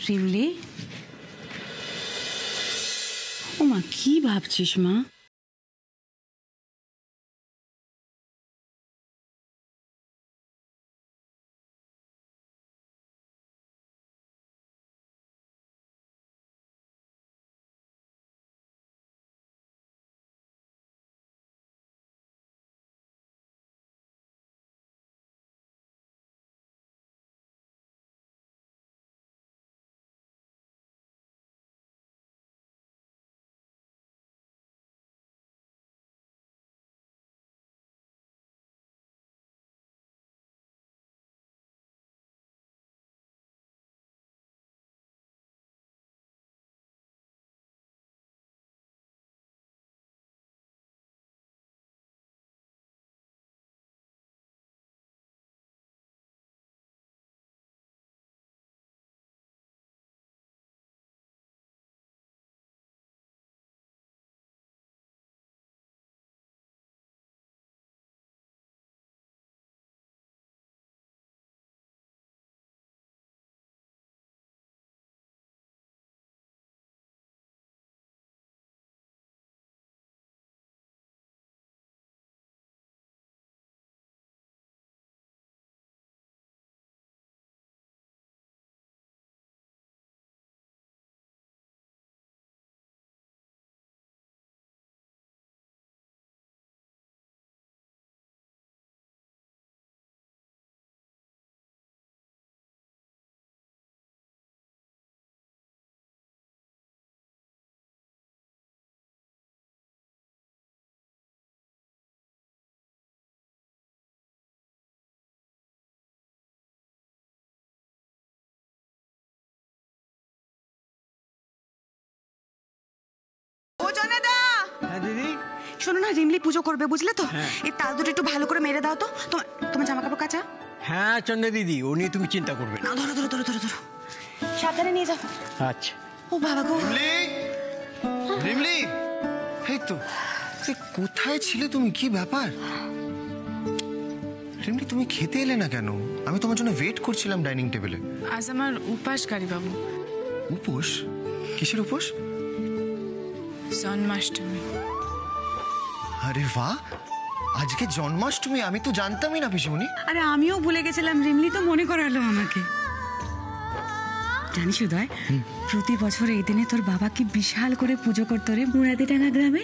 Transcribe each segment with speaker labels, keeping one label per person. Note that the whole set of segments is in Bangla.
Speaker 1: রিমলি, ও মা কি ভাবছিস মা?
Speaker 2: দিদি
Speaker 3: শোনো না, রিমলি পুজো করবে বুঝলে তো? এই তাল দুটো একটু ভালো করে মেরে দাও তো। তোমার জামা কাপড় কাচা?
Speaker 2: হ্যাঁ চন্দ্র দিদি, ও নিয়ে তুমি চিন্তা করবে না।
Speaker 3: ধরো ধরো ধরো ধরো ধরো, সাবধানে নিয়ে যাও।
Speaker 2: আচ্ছা।
Speaker 3: ও বাবা গো,
Speaker 4: রিমলি, এই তো কোথায় ছিলে তুমি? কি ব্যাপার রিমলি, তুমি খেতে এলে না কেন? আমি তোমার জন্য ওয়েট করছিলাম ডাইনিং টেবিলে।
Speaker 5: আজ আমার উপাস কারি বাবু।
Speaker 4: উপোস? কিসের উপোস?
Speaker 5: জন্মাষ্টমী।
Speaker 4: আরে বাহ, আজকে জন্মাষ্টমী! আমি তো জানতামই না পিসিমণি।
Speaker 1: আরে আমিও ভুলে গেছিলাম, রিমলি তো মনে করালো আমাকে। জানিস উদয়, প্রতি বছর এই দিনে তোর বাবা কি বিশাল করে পুজো করতো রে মুরাদিডাঙ্গা গ্রামে।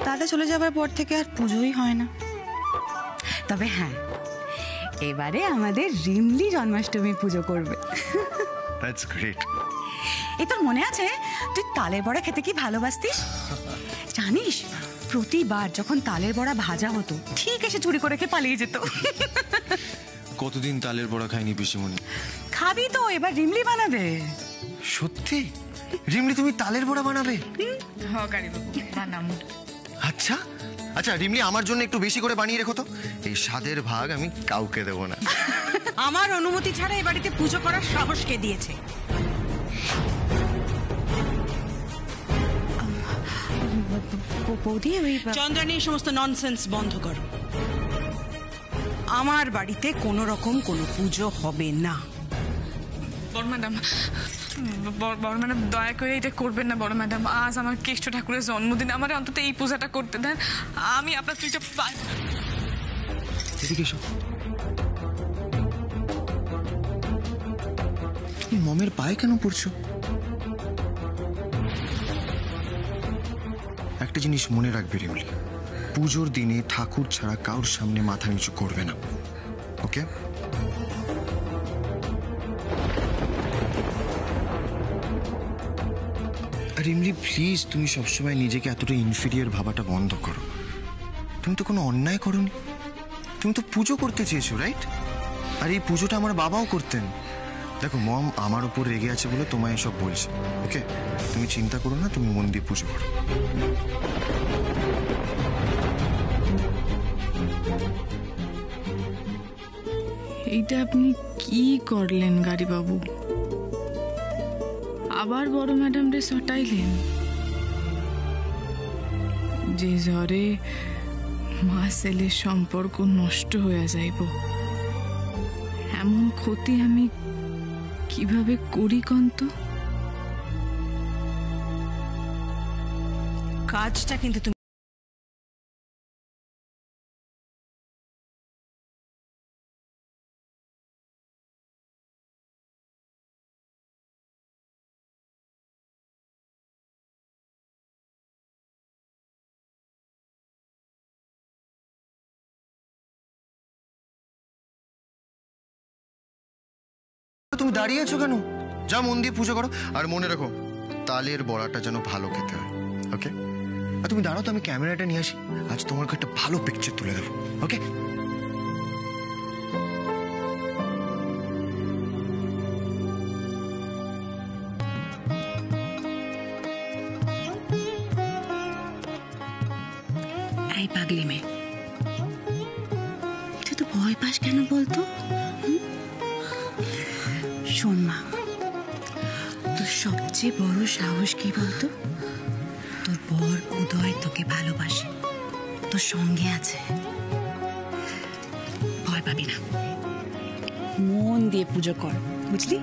Speaker 3: দাদা চলে যাবার পর থেকে আর পুজোই হয় না।
Speaker 1: তবে হ্যাঁ, এবারে আমাদের রিমলি জন্মাষ্টমী পুজো করবে।
Speaker 4: That's great.
Speaker 1: এ তোর মনে আছে তুই তালের বড়া খেতে কি ভালোবাসতিস? জানিস প্রতিবার যখন তালের বড়া ভাজা হতো ঠিক এসে চুরি করে খেয়ে পালিয়ে যেত।
Speaker 4: কতদিন তালের বড়া খাইনি পিসিমণি।
Speaker 1: খাবি তো, এবার রিমলি বানাবে।
Speaker 4: সত্যি? রিমলি তুমি তালের বড়া বানাবে?
Speaker 5: কারি বাবু বানাবো।
Speaker 4: আচ্ছা আচ্ছা রিমলি, আমার জন্য একটু বেশি করে বানিয়ে রেখো তো। এই স্বাদের ভাগ আমি কাউকে দেবো না।
Speaker 3: আমার অনুমতি ছাড়া এ বাড়িতে পুজো করার সাহস কে দিয়েছে?
Speaker 1: বৌদি, ওই
Speaker 3: চন্দ্রানী, সমস্ত ননসেন্স বন্ধ করো। আমার বাড়িতে কোনো রকম কোনো পুজো হবে না।
Speaker 5: বড় ম্যাডাম, বড় ম্যাডাম দয়া করে এটা করবেন না। বড় ম্যাডাম, আজ আমার কেষ্ট ঠাকুরের জন্মদিন, আমার অন্তত এই পূজাটা করতে দেন। আমি আপনার তুইটা
Speaker 4: এদিকে এসো। তুমি মমের পায়ে কেন পড়ছো? একটা জিনিস মনে রাখবে রিমলি, পুজোর দিনে ঠাকুর ছাড়া কারোর সামনে মাথা নিচু করবে না, ওকে? রিমলি প্লিজ, তুমি সবসময় নিজেকে এতটা ইনফিরিয়ার ভাবাটা বন্ধ করো। তুমি তো কোনো অন্যায় করোনি, তুমি তো পুজো করতে চেয়েছো, রাইট? আর এই পুজোটা আমার বাবাও করতেন। দেখো মম আমার উপর রেগে আছে বলে তোমায় এসব বলছে, ওকে? তুমি চিন্তা করো না, তুমি মন দিয়ে পুজো করো।
Speaker 5: এইটা আপনি কি করলেন গাড়ি বাবু? আবার বড় ম্যাডাম রে সটাইলেন। যে জ্বরে মা ছেলের সম্পর্ক নষ্ট হয়ে যাইব এমন ক্ষতি আমি কিভাবে করি কন্ত?
Speaker 1: কাজটা কিন্তু তুমি
Speaker 4: তুমি দাঁড়িয়ে আছো কেন? যা মন দিয়ে পুজো করো, আর মনে রাখো তালের বড়াটা যেন ভালো খেতে হয়। ওকে? আর তুমি দাঁড়াও তো, আমি ক্যামেরাটা নিয়ে আসি, আজ তোমার একটা ভালো পিকচার তুলে দেবো। ওকে?
Speaker 3: এই পাগলি মেয়ে, তুই তো ভয় পাস কেন বলতো? শোন মা, তোর সবচেয়ে বড় সাহস কি বলতো? তোর বর উদয় তোকে ভালোবাসে, তোর সঙ্গে আছে, ভয় পাবি না, মন দিয়ে পুজো কর, বুঝলি?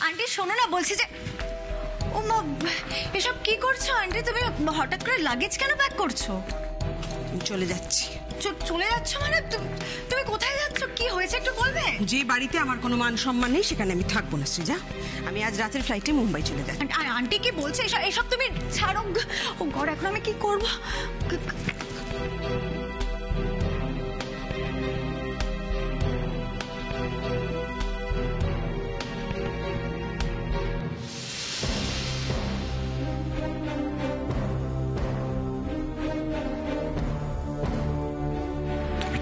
Speaker 6: আন্টি শোনো না, বলছি যে ও মা, এসব কি করছো আন্টি? তুমি হঠাৎ করে লাগেজ কেন প্যাক করছো?
Speaker 1: চলে যাচ্ছি।
Speaker 6: চলে যাচ্ছ মানে? তুমি কোথায় যাচ্ছ? কি হয়েছে একটু বলবে?
Speaker 1: যে বাড়িতে আমার কোনো মান সম্মান নেই সেখানে আমি থাকবো না সৃজা। আমি আজ রাতের ফ্লাইটে মুম্বাই চলে যাচ্ছি।
Speaker 6: আন্টি কি বলছে? এসব তুমি ছাড়ো। ও ঘর, এখন আমি কি করবো?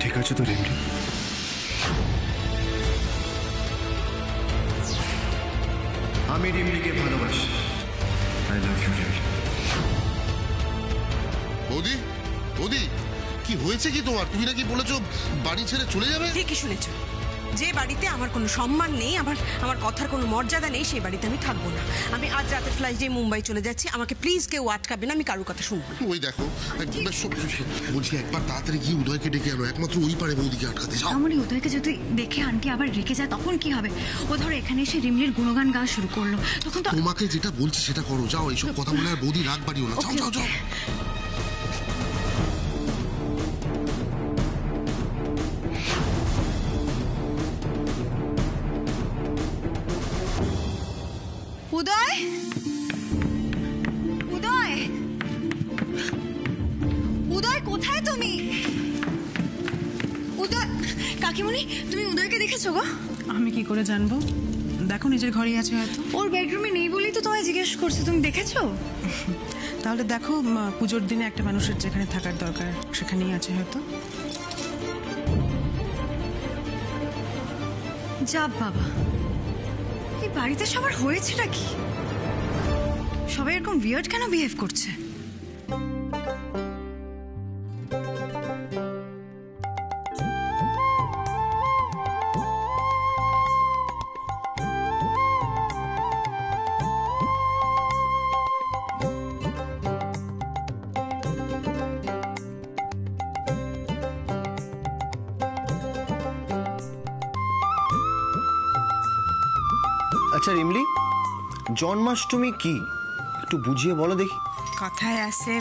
Speaker 4: ঠিক আছে তো রিমলি? আমি রিমলিকে ভালোবাসি। I love you Rimli.
Speaker 7: বৌদি, বৌদি, কি হয়েছে কি তোমার? তুমি নাকি বলেছো বাড়ি ছেড়ে চলে যাবে?
Speaker 1: ঠিকই শুনেছো, যে বাড়িতে আমার কোনো সম্মান নেই, আমার কথার কোনো মর্যাদা নেই, সেই বাড়িতে আমি থাকবো না। আমি আজ রাতের ফ্লাইটে মুম্বাই চলে যাচ্ছি। আমাকে প্লিজ কেউ আটকাবে না, আমি কারোর কথা শুনবো না।
Speaker 7: ওই দেখো, বলছি একবার তাড়াতাড়ি গিয়ে উদয়কে ডেকে আনো, একমাত্র ওই পারে বৌদিকে আটকাতে। যাও।
Speaker 6: আমার উদয়কে যদি দেখে আন্টি আবার রেখে যায় তখন কি হবে? ও ধরো এখানে এসে রিমলির গুণগান গাওয়া শুরু করলো, তখন তো।
Speaker 7: তোমাকে যেটা বলছি সেটা করো, যাও। এইসব কথা বলে আর বৌদি রাগ বাড়িও না। যাও যাও যাও।
Speaker 6: উদয়, উদয়, উদয়, কোথায় তুমি? উদয়, কাকিমণি, তুমি উদয়কে দেখেছো গো?
Speaker 1: আমি কি করে জানবো? দেখো, নিজের ঘরেই আছে হয়তো।
Speaker 6: ওর বেডরুমে নেই বলেই তো তোমায় জিজ্ঞেস করছি, তুমি দেখেছো?
Speaker 1: তাহলে দেখো, পুজোর দিনে একটা মানুষের যেখানে থাকার দরকার সেখানেই আছে হয়তো।
Speaker 6: যা বাবা, এই বাড়িতে সবার হয়েছেটা কি? সবাই এরকম উইয়ার্ড কেন বিহেভ করছে?
Speaker 4: আচ্ছা রিমলি, জন্মাষ্টমী কি একটু বুঝিয়ে বলো দেখি।
Speaker 5: কথায় আছে,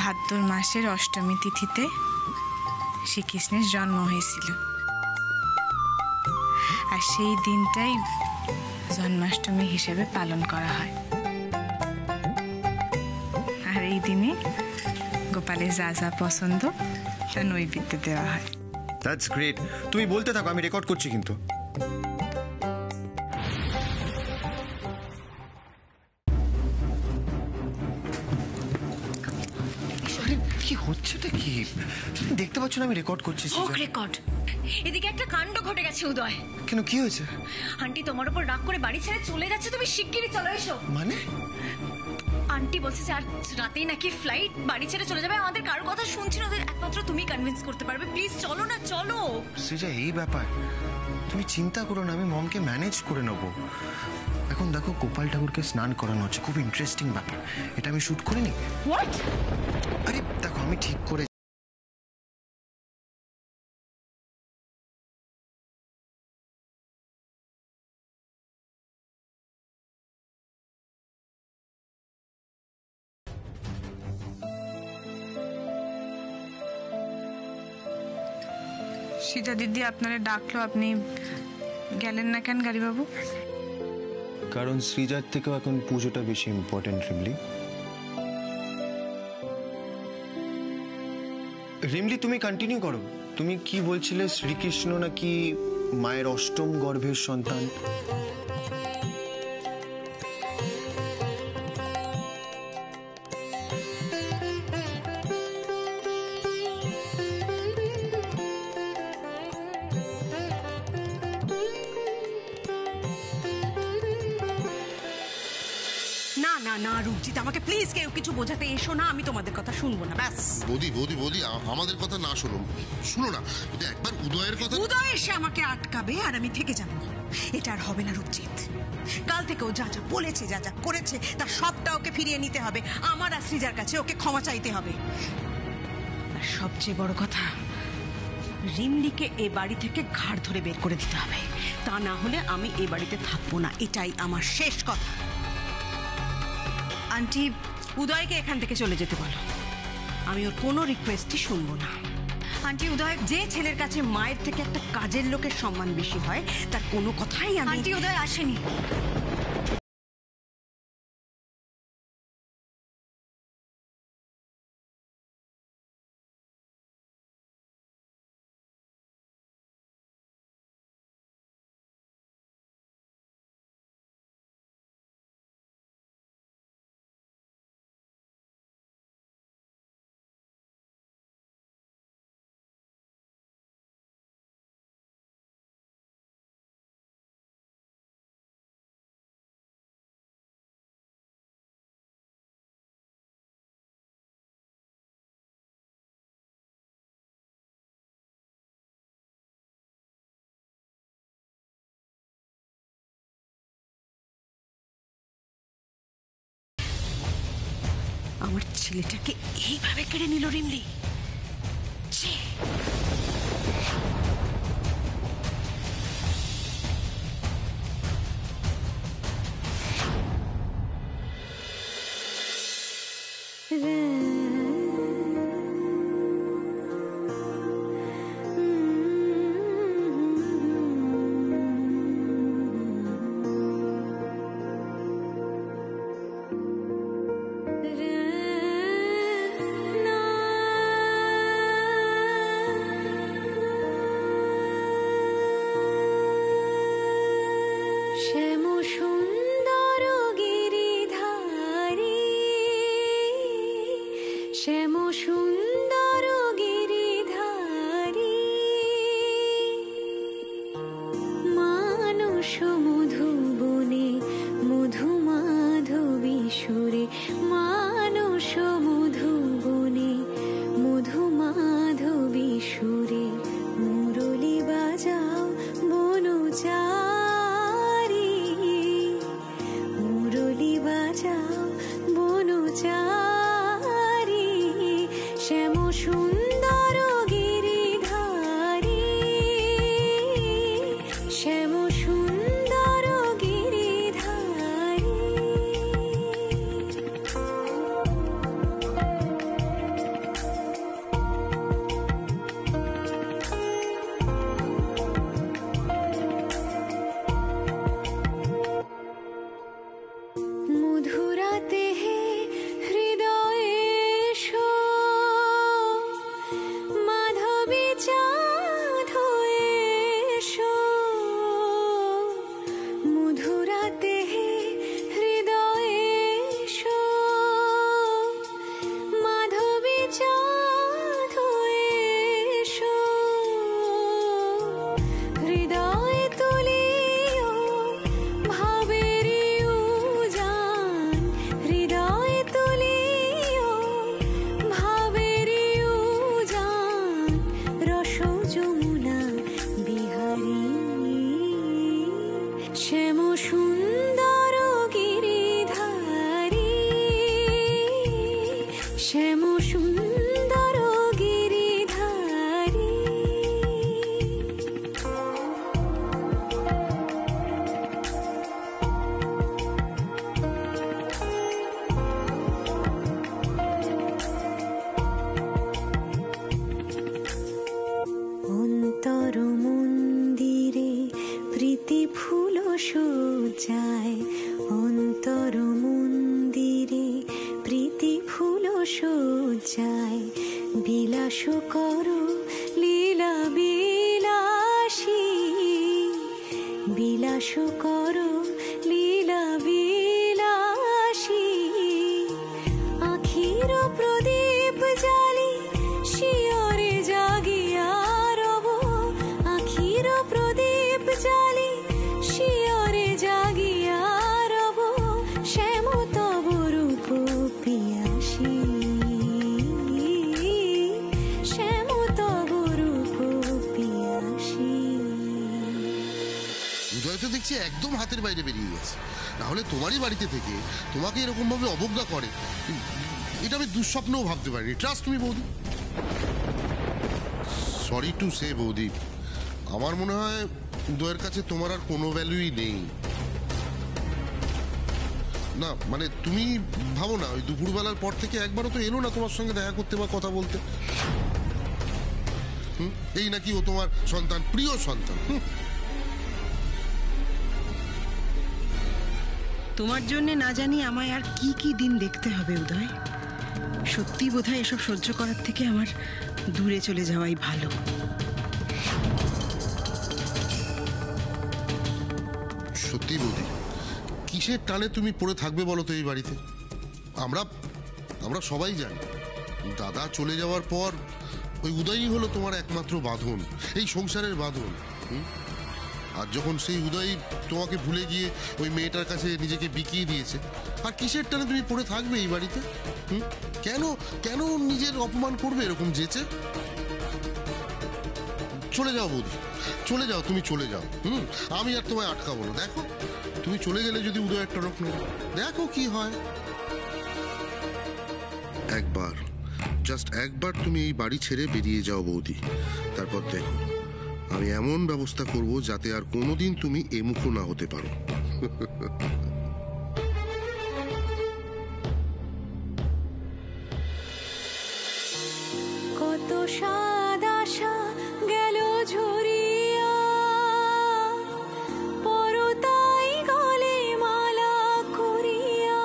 Speaker 5: ভাদ্র মাসের অষ্টমী তিথিতে শ্রীকৃষ্ণের জন্ম হয়েছিল, আর সেই দিনটাই জন্মাষ্টমী হিসেবে পালন করা হয়। আর এই দিনে গোপালের যা যা পছন্দ তা নৈবেদ্য দেওয়া হয়।
Speaker 4: That's great. তুমি বলতে থাকো, আমি রেকর্ড করছি কিন্তু। কি হচ্ছেটা কি? দেখতে পাচ্ছ না আমি রেকর্ড করছি?
Speaker 6: হোক রেকর্ড। এদিকে একটা কাণ্ড ঘটে গেছে উদয়।
Speaker 4: কেন, কি হয়েছে?
Speaker 6: আন্টি তোমার উপর রাগ করে বাড়ি ছেড়ে চলে যাচ্ছে, তুমি শিগগিরই চলে এসো।
Speaker 4: মানে?
Speaker 6: আন্টি বলছে যে আর রাতেই নাকি ফ্লাইট, বাড়ি ছেড়ে চলে যাবে। আমাদের কারোর কথা শুনছি না, ওদের একমাত্র তুমি কনভিন্স করতে পারবে। প্লিজ চলো না, চলো।
Speaker 4: সৃজা, এই ব্যাপার তুমি চিন্তা করো না, আমি মমকে ম্যানেজ করে নেবো। এখন দেখো গোপাল ঠাকুরকে স্নান করানো হচ্ছে, খুব ইন্টারেস্টিং ব্যাপার। এটা আমি শুট করিনি। আরে দেখো আমি ঠিক করে
Speaker 5: সীতা দিদি আপনারে ডাকলো, আপনি গেলেন না কেন গাড়িবাবু?
Speaker 4: কারণ শ্রীজার থেকেও এখন পুজোটা বেশি ইম্পর্টেন্ট। রিমলি তুমি কন্টিনিউ করো। তুমি কি বলছিলে, শ্রীকৃষ্ণ নাকি মায়ের অষ্টম গর্ভের সন্তান?
Speaker 3: না না না রূপজিৎ, আমাকে প্লিজ কেউ কিছু বোঝাতে এসো না, আমি তোমাদের কথা শুনবো না, ব্যাস।
Speaker 7: বৌদি বৌদি বৌদি আমাদের কথা না শোনো, শুনো না, এটা একবার উদয়ের কথা।
Speaker 3: উদয় এসে আমাকে আটকাবে আর আমি থেকে যাব, এটা আর হবে না রূপজিৎ। কাল থেকে ও যা যা বলেছে, যা যা করেছে, তার সবটা ওকে ফিরিয়ে নিতে হবে। আমার আর সৃজার কাছে ওকে ক্ষমা চাইতে হবে। আর সবচেয়ে বড় কথা, রিমলিকে এ বাড়ি থেকে ঘাড় ধরে বের করে দিতে হবে। তা না হলে আমি এ বাড়িতে থাকবো না, এটাই আমার শেষ কথা। আন্টি, উদয়কে এখান থেকে চলে যেতে বলো। আমি ওর কোনো রিকোয়েস্টই শুনবো না। আন্টি, উদয় যে ছেলের কাছে মায়ের থেকে একটা কাজের লোকের সম্মান বেশি হয়, তার কোনো কথাই আমি।
Speaker 6: আন্টি, উদয় আসেনি।
Speaker 3: আমার ছেলেটাকে এইভাবে কেড়ে নিল রিমলি। ছি!
Speaker 8: শ্যাম সুন্দর গিরিধারী, শ্যাম সুন্দর গিরিধারী। অন্তর মন্দিরে প্রীতি ফুল সজ্জায়, অন্তর মন্দিরে প্রীতি ফুল সজ্জায়, বিলাস করো লীলা বিলাসী, বিলাস করো লীলা বিলাসী। আখির প্রদীপ জালি শিয়রে জাগিয়া রব, আখির প্রদীপ জালি শিয়রে জাগিয়া রব, শ্যাম তব রূপ পিয়াসী, শ্যাম তব রূপ পিয়াসী।
Speaker 7: উদয় তো দেখছি একদম হাতের বাইরে বেরিয়ে গেছে। না হলে তোমারই বাড়িতে থেকে তোমাকে এরকম ভাবে অবজ্ঞা করে, এটা আমি দুঃস্বপ্নও ভাবতে পারিনি। ট্রাস্ট মি বৌদি। সরি টু সে বৌদি, আমার মনে হয় উদয়ের কাছে তোমার আর কোনো ভ্যালুই নেই। না মানে তুমি ভাবো না, ওই দুপুরবেলার পর থেকে একবারও তো এলো না তোমার সঙ্গে দেখা করতে বা কথা বলতে। এই নাকি ও তোমার সন্তান, প্রিয় সন্তান।
Speaker 9: তোমার জন্য না জানি আমায় আর কি কি দিন দেখতে হবে উদয়। সত্যি বোধহয় এসব সহ্য করার থেকে আমার দূরে চলে যাওয়াই ভালো।
Speaker 7: সত্যি বৌদি, কিসের টানে তুমি পড়ে থাকবে বলো তো এই বাড়িতে? আমরা সবাই জানি দাদা চলে যাওয়ার পর ওই উদয়ই হলো তোমার একমাত্র বাঁধন, এই সংসারের বাঁধন। আর যখন সেই উদয় তোমাকে ভুলে গিয়ে ওই মেয়েটার কাছে নিজেকে বিকিয়ে দিয়েছে, আর কিসের টানে তুমি পড়ে থাকবে এই বাড়িতে? কেন কেন নিজের অপমান করবে এরকম যেচে? চলে যাও বৌদি, চলে যাও, তুমি চলে যাও। আমি আর তোমায় আটকাবো না। দেখো তুমি চলে গেলে যদি উদয়ের টনক নেই, দেখো কি হয়। একবার, জাস্ট একবার তুমি এই বাড়ি ছেড়ে বেরিয়ে যাও বৌদি, তারপর দেখো আমি এমন ব্যবস্থা করব যাতে আর কোনোদিন তুমি এমুখো না হতে পারো।
Speaker 8: কত স্বাদ আশা গেল ঝরিয়া, পরতাই গলে মালা করিয়া।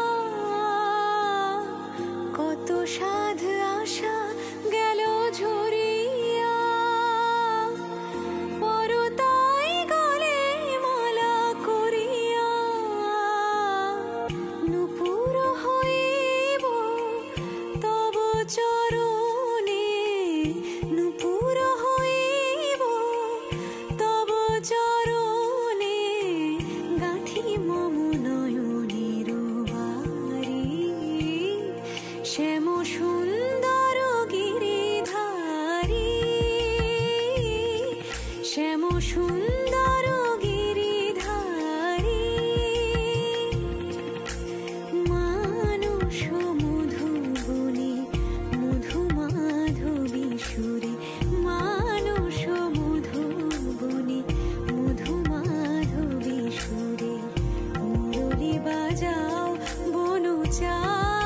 Speaker 8: কত স্বাদ আশা গেল ঝরিয়া, পরতাই গলে মালা করিয়া। নূপুর হইব তব চরণে, নূপুর হইব তব চরণে। গাঁথি মম নয়নের বারি, শ্যাম সুন্দর গিরিধারী, শ্যাম সুন্দর গিরিধারী। মানুষ মধুবনে মধু মাধবী সুরে, মানুষ মধুবনে মধু মাধবী সুরে। মুরলি বাজাও বনচারী,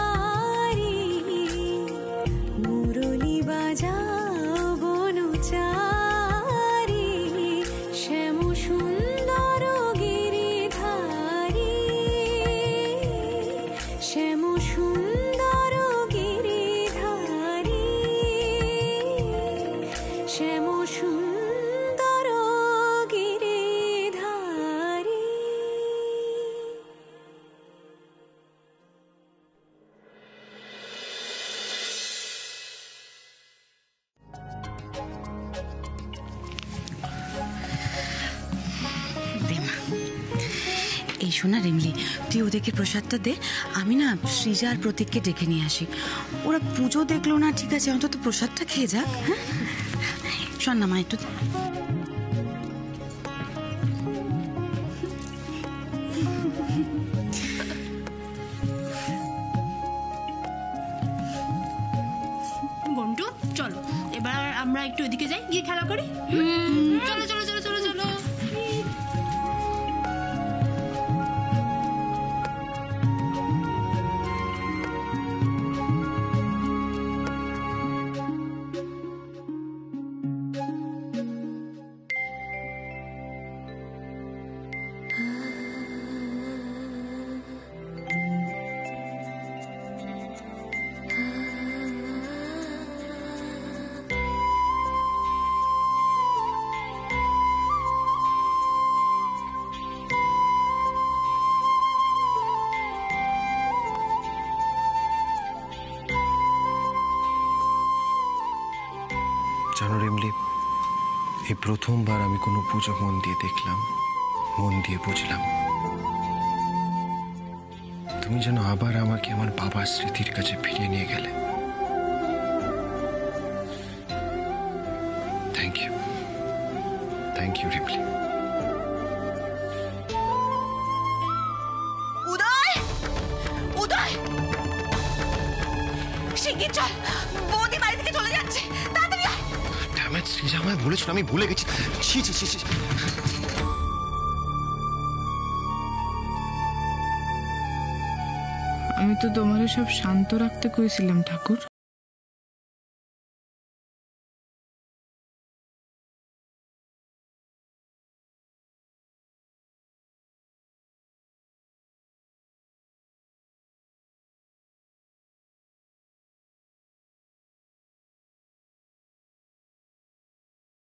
Speaker 8: মুরলি বাজাও বনচারী। শ্যাম সুন্দর গিরিধারী, শ্যাম সুন্দর গিরিধারী, শ্যাম সুন্দর গিরিধারী।
Speaker 1: দে মা। এই শোনা রিমলি, তুই ওদেরকে প্রসাদটা দে, আমি না সৃজা আর প্রতীককে ডেকে নিয়ে আসি। ওরা পুজো দেখলো না ঠিক আছে, অন্তত প্রসাদটা খেয়ে যাক। হ্যাঁ শোন না মা, একটু
Speaker 10: আমরা একটু ওইদিকে যাই, গিয়ে খেলা করি। চলো চলো চলো চলো চলো।
Speaker 4: জানো রিমলি, এই প্রথমবার আমি কোনো পুজো মন দিয়ে দেখলাম, মন দিয়ে বুঝলাম। তুমি যেন আবার আমাকে আমার বাবার স্মৃতির কাছে ফিরিয়ে নিয়ে গেলে। Thank you, thank you Rimli.
Speaker 6: Uday, Uday, শিগগির চল, বৌদি বাড়ি থেকে চলে যাচ্ছে, তাড়াতাড়ি আয়।
Speaker 4: ড্যাম ইট, শ্রীজা আমায় বলেছিল, আমি ভুলে গেছি। ছি ছি ছি ছি।
Speaker 5: আমি তো তোমারে সব শান্ত রাখতে কইছিলাম ঠাকুর।